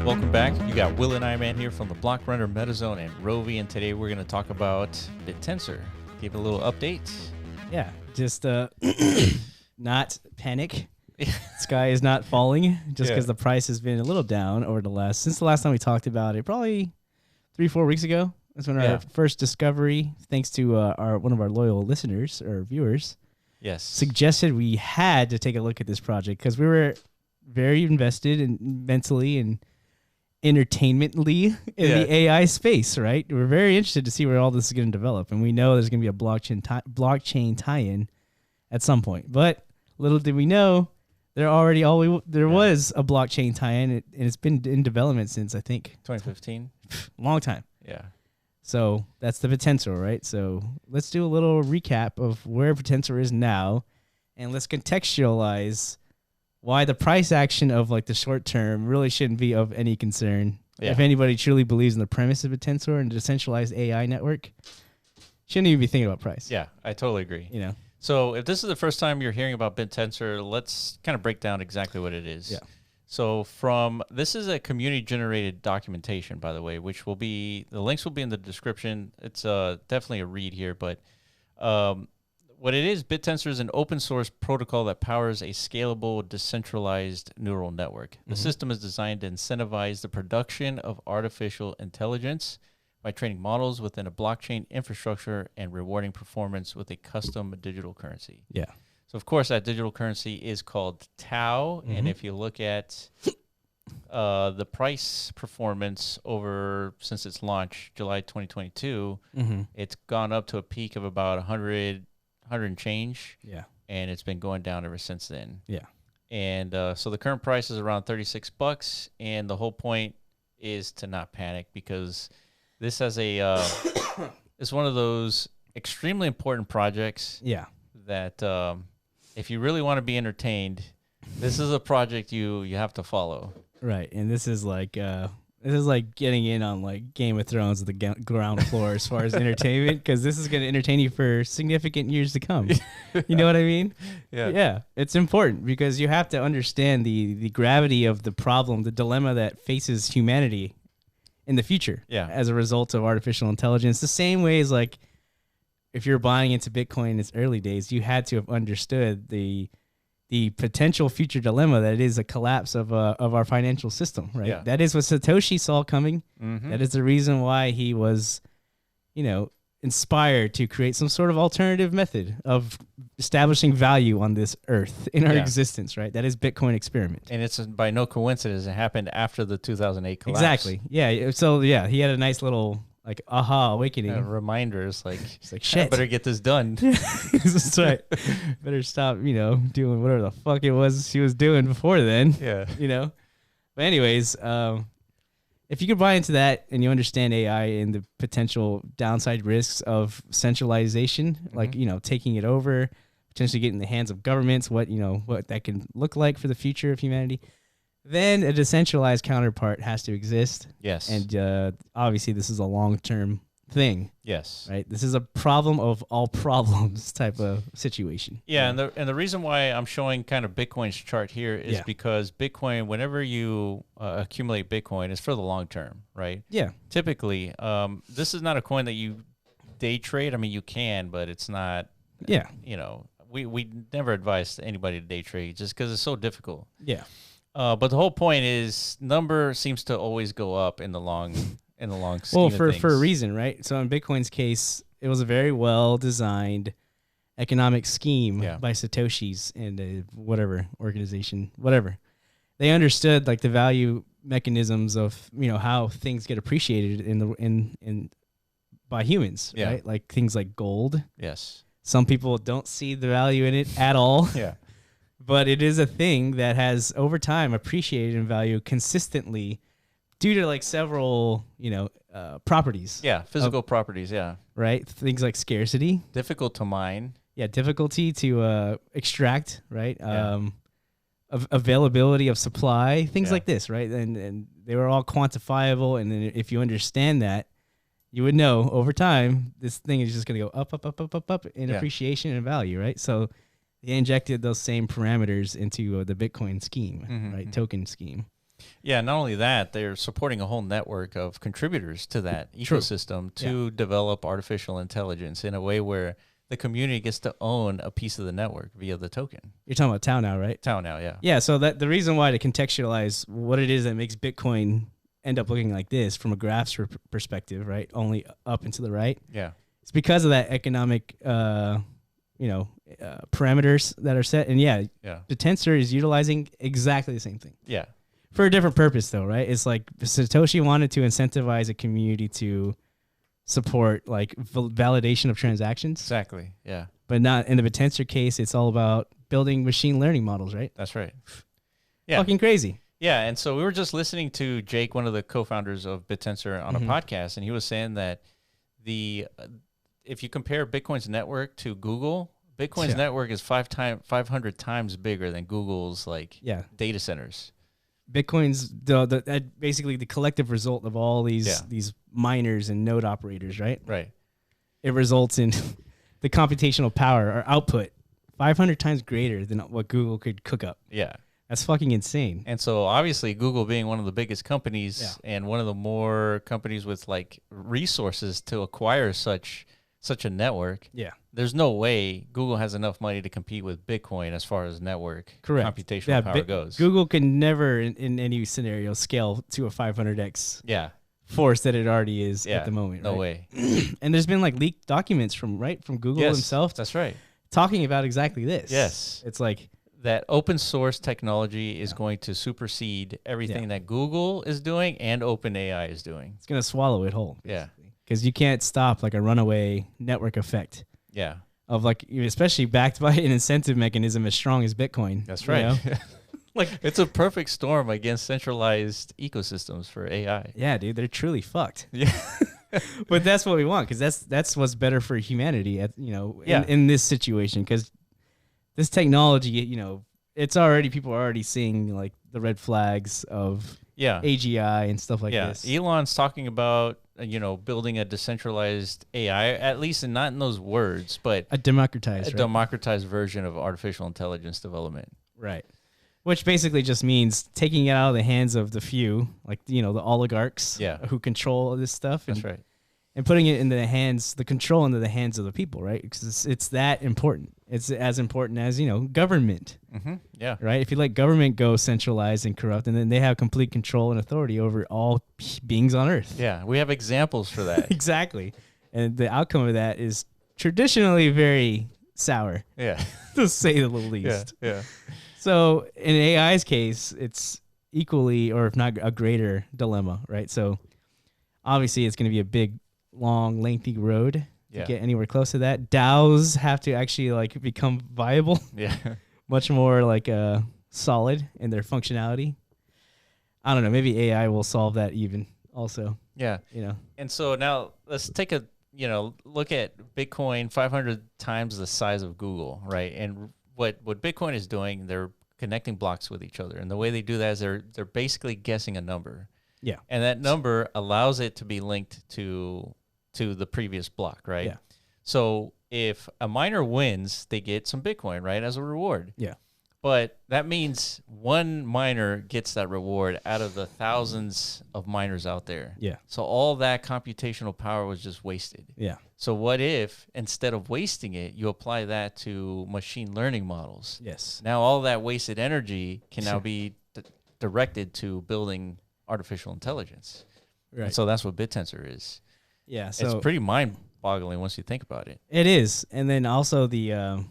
welcome back. You got Will and I-Man here from the Block Runner, MetaZone, and Rovi, and today we're going to talk about Bittensor. Give a little update. Yeah, just not panic. Sky is not falling just because the price has been a little down over since the last time we talked about it, probably 3-4 weeks ago. That's when our first discovery, thanks to one of our loyal listeners or viewers, suggested we had to take a look at this project because we were very invested in mentally and entertainmentally in the AI space, right? We're very interested to see where all this is going to develop, and we know there's going to be a blockchain tie-in at some point. But little did we know, there was a blockchain tie-in, and it's been in development since, I think, 2015. Long time. Yeah. So that's the Bittensor, right? So let's do a little recap of where Bittensor is now, and let's contextualize why the price action of like the short term really shouldn't be of any concern. Yeah. If anybody truly believes in the premise of Bittensor and decentralized AI network, shouldn't even be thinking about price. Yeah, I totally agree. You know. So if this is the first time you're hearing about Bittensor, let's kind of break down exactly what it is. Yeah. So this is a community-generated documentation, by the way, which will be, the links will be in the description. It's definitely a read here, but what it is, Bittensor is an open source protocol that powers a scalable, decentralized neural network. The system is designed to incentivize the production of artificial intelligence by training models within a blockchain infrastructure and rewarding performance with a custom digital currency. Yeah. So, of course, that digital currency is called TAO, and if you look at the price performance since its launch, July 2022, it's gone up to a peak of about 100 and change. Yeah. And it's been going down ever since then. Yeah. And so the current price is around $36, and the whole point is to not panic because this has it's one of those extremely important projects. Yeah. That if you really want to be entertained, this is a project you have to follow. Right, and this is like getting in on like Game of Thrones at the ground floor as far as entertainment, because this is going to entertain you for significant years to come. You know what I mean? Yeah. Yeah, it's important because you have to understand the gravity of the problem, the dilemma that faces humanity in the future. Yeah. As a result of artificial intelligence, the same way as like, if you're buying into Bitcoin in its early days, you had to have understood the potential future dilemma that it is a collapse of our financial system, right? Yeah. That is what Satoshi saw coming. That is the reason why he was, inspired to create some sort of alternative method of establishing value on this earth in our existence, right? That is Bitcoin experiment. And it's by no coincidence it happened after the 2008 collapse. Exactly. Yeah. So yeah, he had a nice little like aha awakening. Reminders like, shit, I better get this done. That's right. Better stop, doing whatever the fuck it was she was doing before then. Yeah. But anyways, if you could buy into that and you understand AI and the potential downside risks of centralization, like, taking it over, potentially getting in the hands of governments, what that can look like for the future of humanity, then a decentralized counterpart has to exist. Yes. And obviously this is a long-term thing. Yes. Right? This is a problem of all problems type of situation. Yeah, and the reason why I'm showing kind of Bitcoin's chart here is because Bitcoin, whenever you accumulate Bitcoin, is for the long term, right? Yeah. Typically, this is not a coin that you day trade. I mean, you can, but it's not, we never advise anybody to day trade just because it's so difficult. Yeah. But the whole point is number seems to always go up in the long scheme of things. For a reason, right? So in Bitcoin's case, it was a very well designed economic scheme by Satoshi's and whatever organization, whatever. They understood like the value mechanisms of how things get appreciated in by humans, right? Like things like gold. Yes. Some people don't see the value in it at all. Yeah. But it is a thing that has over time appreciated in value consistently due to like several, properties. Yeah, physical properties, yeah. Right? Things like scarcity. Difficult to mine. Yeah, difficulty to extract, right? Availability of supply, things like this, right? And they were all quantifiable, and then if you understand that, you would know over time this thing is just going to go up, up, up, up, up, up in appreciation and value, right? So they injected those same parameters into the Bitcoin scheme, right? Token scheme. Yeah, not only that, they're supporting a whole network of contributors to that ecosystem to develop artificial intelligence in a way where the community gets to own a piece of the network via the token. You're talking about TAO now, right? TAO now, yeah. Yeah, so that the reason why to contextualize what it is that makes Bitcoin end up looking like this from a graphs perspective, right? Only up and to the right. Yeah. It's because of that economic, parameters that are set. And the Tensor is utilizing exactly the same thing. Yeah. For a different purpose, though, right? It's like Satoshi wanted to incentivize a community to support like validation of transactions. Exactly. Yeah. But not in the Bittensor case. It's all about building machine learning models, right? That's right. Yeah. Fucking crazy. Yeah. And so we were just listening to Jake, one of the co-founders of Bittensor, on a podcast, and he was saying that if you compare Bitcoin's network to Google, Bitcoin's network is 500 times bigger than Google's data centers. Bitcoin's basically the collective result of all these miners and node operators, right? Right. It results in the computational power or output 500 times greater than what Google could cook up. Yeah. That's fucking insane. And so obviously Google being one of the biggest companies and one of the more companies with like resources to acquire such a network. Yeah. There's no way Google has enough money to compete with Bitcoin as far as network computational power goes. Google can never in any scenario scale to a 500x force that it already is at the moment. No way. And there's been like leaked documents from Google himself. That's right. Talking about exactly this. Yes. It's like that open source technology is going to supersede everything that Google is doing and OpenAI is doing. It's going to swallow it whole. Yeah. Because you can't stop like a runaway network effect. Yeah. Of like, especially backed by an incentive mechanism as strong as Bitcoin. That's right. You know? Like it's a perfect storm against centralized ecosystems for AI. Yeah, dude, they're truly fucked. Yeah. But that's what we want, because that's what's better for humanity in this situation. Because this technology, people are already seeing like the red flags of AGI and stuff like this. Elon's talking about building a decentralized AI, at least not in those words, but a democratized version of artificial intelligence development. Right. Which basically just means taking it out of the hands of the few, like, the oligarchs who control this stuff. That's right. And putting it into the control into the hands of the people, right? Because it's that important. It's as important as, government. Mm-hmm. Yeah. Right? If you let government go centralized and corrupt, and then they have complete control and authority over all beings on Earth. Yeah, we have examples for that. Exactly. And the outcome of that is traditionally very sour. Yeah. To say the least. Yeah. So in AI's case, it's equally, or if not a greater dilemma, right? So obviously it's going to be a big, long, lengthy road to get anywhere close to that. DAOs have to actually like become viable. Yeah. Much more like solid in their functionality. I don't know. Maybe AI will solve that even also. Yeah. And so now let's take a, look at Bitcoin 500 times the size of Google, right? And what Bitcoin is doing, they're connecting blocks with each other. And the way they do that is they're basically guessing a number. Yeah. And that number allows it to be linked to the previous block, right? Yeah. So if a miner wins, they get some Bitcoin, right, as a reward. Yeah. But that means one miner gets that reward out of the thousands of miners out there. Yeah. So all that computational power was just wasted. Yeah. So what if, instead of wasting it, you apply that to machine learning models? Yes. Now all that wasted energy can now be directed to building artificial intelligence. Right. And so that's what Bittensor is. Yeah. So it's pretty mind-boggling once you think about it. It is. And then also the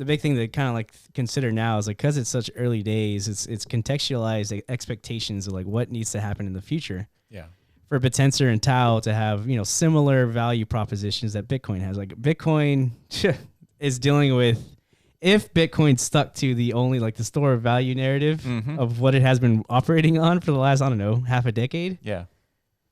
big thing to kind of like consider now is like, because it's such early days, it's contextualized expectations of like what needs to happen in the future. Yeah. For Bittensor and TAO to have, similar value propositions that Bitcoin has. Like Bitcoin is dealing with, if Bitcoin stuck to the only like the store of value narrative of what it has been operating on for the last, half a decade. Yeah.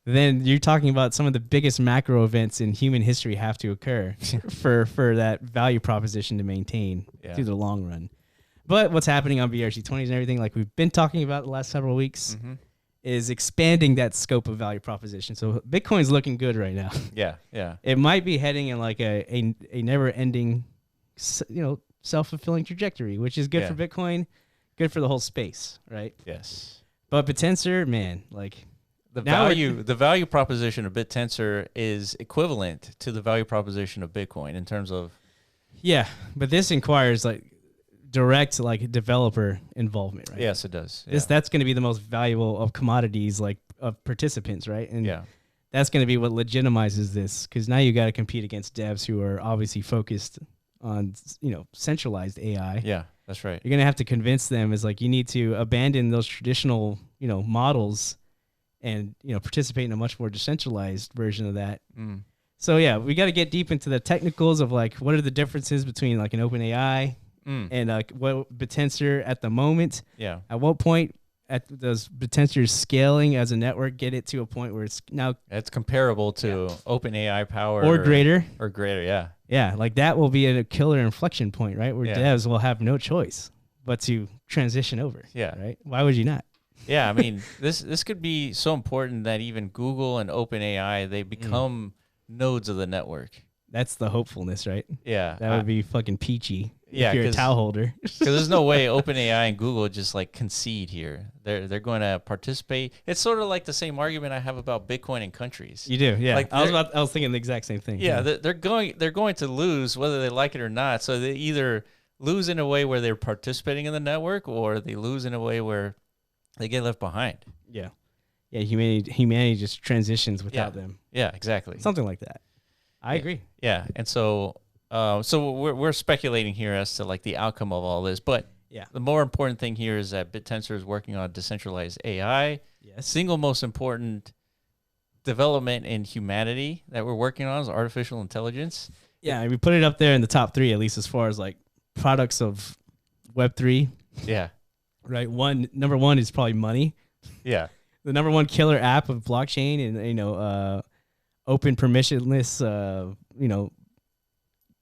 Then you're talking about some of the biggest macro events in human history have to occur for that value proposition to maintain through the long run. But what's happening on BRC20s and everything, like we've been talking about the last several weeks, is expanding that scope of value proposition. So Bitcoin's looking good right now. Yeah, yeah. It might be heading in like a never-ending, self-fulfilling trajectory, which is good for Bitcoin, good for the whole space, right? Yes. But Bittensor, man, like the value proposition of Bittensor is equivalent to the value proposition of Bitcoin in terms of. Yeah, but this requires like direct like developer involvement, right? Yes, it does. Yeah. That's going to be the most valuable of commodities, like of participants, right? And yeah, that's going to be what legitimizes this, because now you got to compete against devs who are obviously focused on centralized AI. Yeah, that's right. You're going to have to convince them is like you need to abandon those traditional models and participate in a much more decentralized version of that. So yeah, we got to get deep into the technicals of like what are the differences between like an open AI and like what Bittensor at the moment. Yeah. At what point does Bittensor scaling as a network get it to a point where it's now comparable to open AI power or greater? Or greater, yeah. Yeah, like that will be a killer inflection point, right? Where Yeah. devs will have no choice but to transition over. Yeah. Right? Why would you not? Yeah, I mean, this could be so important that even Google and OpenAI, they become nodes of the network. That's the hopefulness, right? Yeah. That would be fucking peachy Yeah, if you're a TAO holder. Because there's no way OpenAI and Google just like concede here. They're going to participate. It's sort of like the same argument I have about Bitcoin and countries. You do, yeah. Like I was thinking the exact same thing. Yeah, they're going to lose whether they like it or not. So they either lose in a way where they're participating in the network, or they lose in a way where they get left behind. Yeah. Yeah, humanity just transitions without them. Yeah, exactly. Something like that. I agree. Yeah, and so we're speculating here as to like the outcome of all this, but the more important thing here is that Bittensor is working on decentralized AI. Yes. Single most important development in humanity that we're working on is artificial intelligence. Yeah, we put it up there in the top 3, at least as far as like products of Web3. Yeah. Right. Number one is probably money. Yeah. The number one killer app of blockchain and open permissionless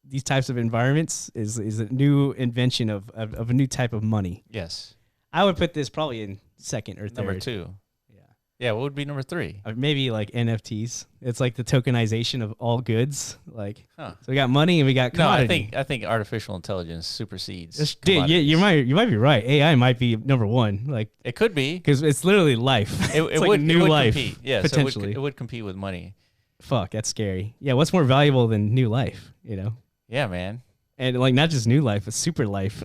these types of environments is a new invention of a new type of money. Yes. I would put this probably in second or third. Number 2. Yeah, what would be number 3? Maybe like NFTs. It's like the tokenization of all goods. Like, so we got money and we got commodity. No, I think artificial intelligence supersedes. Dude, you might be right. AI might be number 1. Like, it could be, because it's literally life. It like would new life. Compete. Yeah, potentially. So it would compete with money. Fuck, that's scary. Yeah, what's more valuable than new life? Yeah, man. And like not just new life, but super life.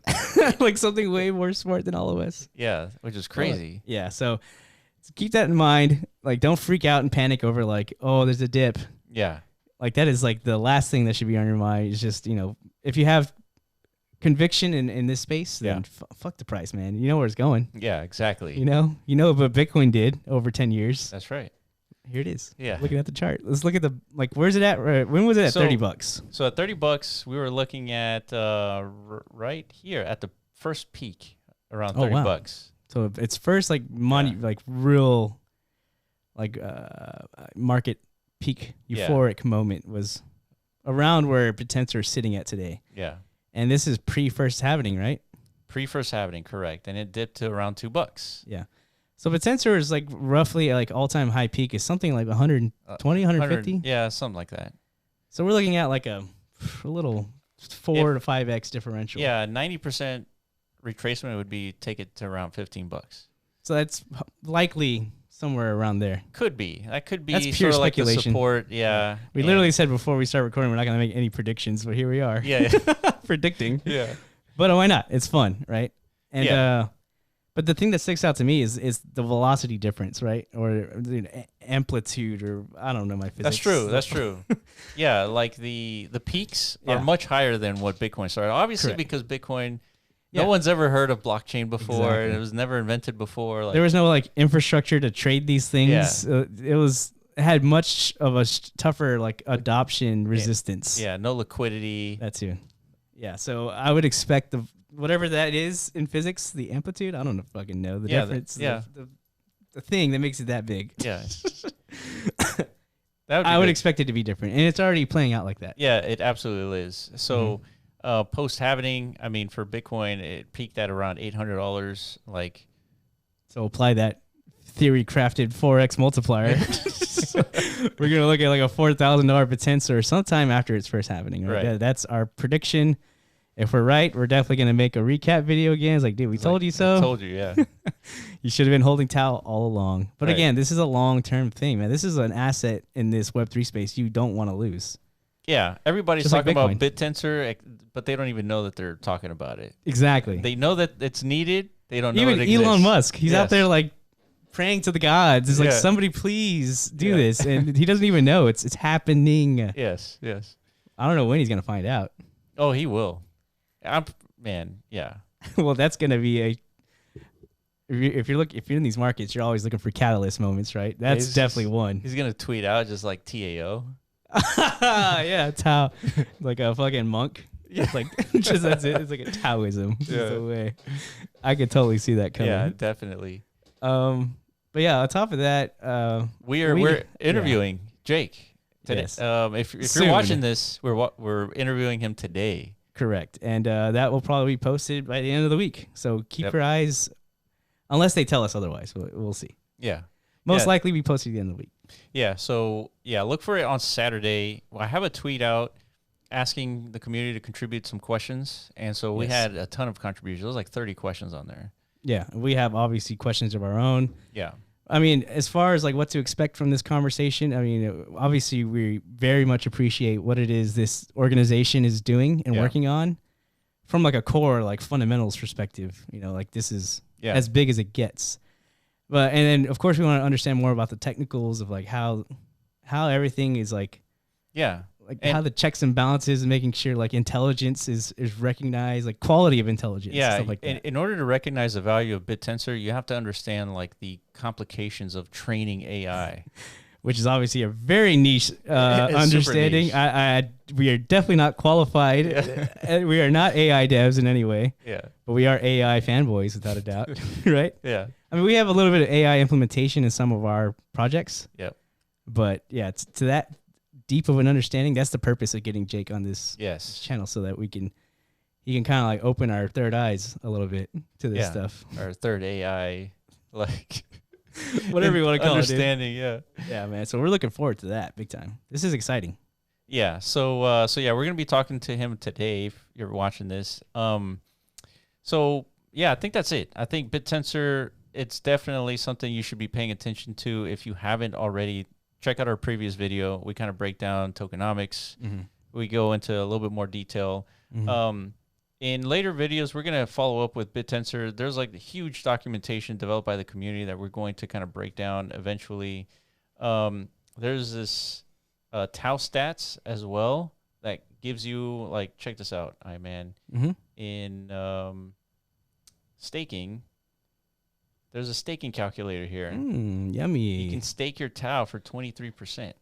Like something way more smart than all of us. Yeah, which is crazy. Yeah, so keep that in mind. Like, don't freak out and panic over like, oh, there's a dip. Yeah. Like that is like the last thing that should be on your mind. Is just, if you have conviction in this space, then fuck the price, man. You know where it's going. Yeah, exactly. You know what Bitcoin did over 10 years. That's right. Here it is. Yeah. Looking at the chart. Let's look at where's it at? When was it at $30? So at $30, we were looking at right here at the first peak around $30. So its first like money, like real, like market peak euphoric moment was around where Bittensor is sitting at today. Yeah. And this is pre-first halving, right? Pre-first halving, correct. And it dipped to around $2. Yeah. So Bittensor is like roughly like all-time high peak is something like 120, 150? Yeah, something like that. So we're looking at like a little 4 to 5x differential. Yeah, 90% retracement would be take it to around $15. So that's likely somewhere around there. Could be. That could be that's pure sort of speculation. Like the support. Yeah. We literally said before we start recording we're not going to make any predictions, but here we are. Yeah. Predicting. Yeah. But why not? It's fun, right? And but the thing that sticks out to me is the velocity difference, right? Or amplitude, or I don't know my physics. That's true. That's true. Yeah, like the peaks are much higher than what Bitcoin started. Obviously, because Bitcoin, no one's ever heard of blockchain before, and it was never invented before. Like, there was no like infrastructure to trade these things. Yeah. It had much of a tougher like adoption resistance. Yeah, no liquidity. That too. Yeah, so I would expect whatever that is in physics, the amplitude, I don't fucking know the difference. The thing that makes it that big. Yeah. I would expect it to be different, and it's already playing out like that. Yeah, it absolutely is. So post halving, I mean, for Bitcoin, it peaked at around $800. Like, so apply that theory crafted 4x multiplier. We're gonna look at like a $4,000 Bittensor sometime after its first halving. Right? That's our prediction. If we're right, we're definitely going to make a recap video again. It's like, dude, we told you so. I told you, yeah. You should have been holding TAO all along. But Right. again, this is a long-term thing, man. This is an asset in this Web3 space you don't want to lose. Yeah, everybody's Just like talking about Bitcoin. Bittensor, but they don't even know that they're talking about it. Exactly. They know that it's needed. They don't know Even it exists. Elon Musk, he's out Yes. there like praying to the gods. It's like, Yeah. somebody please do Yeah. this. And he doesn't even know it's happening. Yes. I don't know when he's going to find out. Oh, he will. Man, yeah. Well, that's going to be a... If you're in these markets, you're always looking for catalyst moments, right? That's definitely one. He's going to tweet out just like TAO. Yeah, Tao, like a fucking monk. Yeah, it's like just that's it. It's like a Taoism. Yeah. The way I could totally see that coming. Yeah, definitely. But yeah, on top of that, we're interviewing Jake today. Yes. If Soon. you're watching this, we're interviewing him today. correct, and that will probably be posted by the end of the week. So keep Yep. your eyes, unless they tell us otherwise. We'll see. Yeah. Most likely be posted at the end of the week. Yeah. So yeah, look for it on Saturday. Well, I have a tweet out asking the community to contribute some questions, and so we Yes. had a ton of contributions. There was like 30 questions on there. Yeah, we have obviously questions of our own. Yeah. I mean, as far as like what to expect from this conversation, I mean, obviously we very much appreciate what it is this organization is doing and Yeah. working on from like a core, like fundamentals perspective, like this is as big as it gets. But, and then of course we want to understand more about the technicals of like how everything is like, like And- how the checks and balances and making sure like intelligence is recognized, like quality of intelligence. Yeah, Stuff like that. in order to recognize the value of Bittensor, you have to understand like the complications of training AI. Which is obviously a very niche super understanding. niche. We are definitely not qualified. We are not AI devs in any way, Yeah, but we are AI fanboys without a doubt, right? yeah, I mean, we have a little bit of AI implementation in some of our projects, yep, but yeah, to that deep of an understanding, that's the purpose of getting Jake on this yes. channel so that he can kind of like open our third eyes a little bit to this Yeah. stuff. Our third AI, like Whatever you want to call it. Dude. understanding. Yeah. Yeah, man. So we're looking forward to that big time. This is exciting. Yeah. So yeah, we're gonna be talking to him today. If you're watching this, so yeah, I think that's it. I think Bittensor, it's definitely something you should be paying attention to if you haven't already. Check out our previous video. We kind of break down tokenomics. Mm-hmm. We go into a little bit more detail. Mm-hmm. In later videos, we're going to follow up with Bittensor. There's like huge documentation developed by the community that we're going to kind of break down eventually. There's this TAO stats as well that gives you, like, check this out, man. Mm-hmm. In staking, there's a staking calculator here. Yummy. You can stake your TAO for 23%.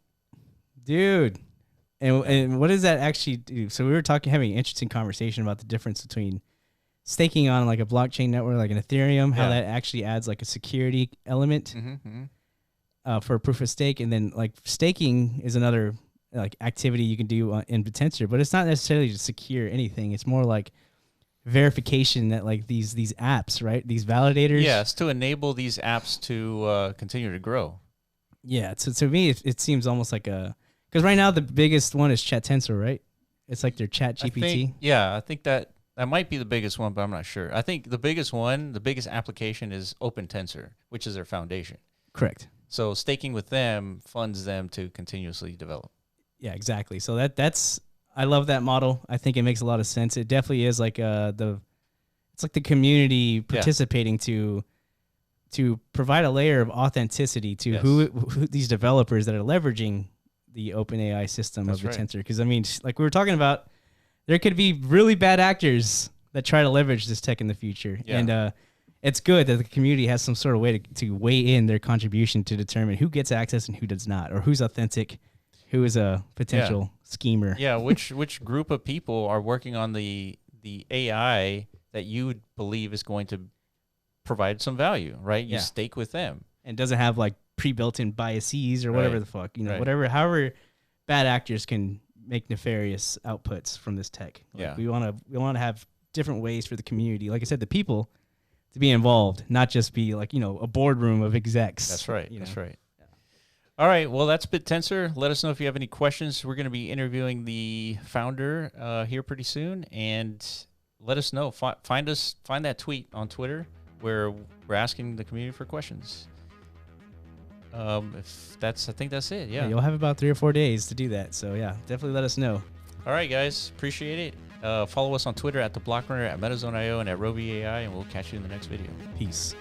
Dude. And what does that actually do? So we were having an interesting conversation about the difference between staking on like a blockchain network, like an Ethereum, how that actually adds like a security element for proof of stake. And then like staking is another like activity you can do in Bittensor, but it's not necessarily to secure anything. It's more like verification that like these apps, right? These validators. Yes, to enable these apps to continue to grow. Yeah. So to me, it seems almost like because right now the biggest one is Tensor, right? It's like their Chat GPT. I think that might be the biggest one, but I'm not sure. I think the biggest application is Tensor, which is their foundation. Correct. So staking with them funds them to continuously develop. Yeah, exactly. So that's I love that model. I think it makes a lot of sense. It definitely is like it's like the community participating to provide a layer of authenticity to who these developers that are leveraging the OpenAI system of Bittensor. Because I mean, like we were talking about, there could be really bad actors that try to leverage this tech in the future, and it's good that the community has some sort of way to weigh in their contribution to determine who gets access and who does not, or who's authentic, who is a potential schemer. Yeah, which group of people are working on the AI that you would believe is going to provide some value, right? You stake with them. And doesn't have like pre-built-in biases or whatever the fuck, however bad actors can make nefarious outputs from this tech. Like we want to have different ways for the community, like I said, the people to be involved, not just be like, a boardroom of execs. That's right. That's right. All right. Well, that's Bittensor. Let us know if you have any questions. We're going to be interviewing the founder here pretty soon, and let us know. Find that tweet on Twitter where we're asking the community for questions. I think that's it. Yeah. You'll have about 3 or 4 days to do that. So yeah, definitely let us know. All right, guys. Appreciate it. Follow us on Twitter at the Blockrunner, at MetaZone.io, and at Roby AI, and we'll catch you in the next video. Peace.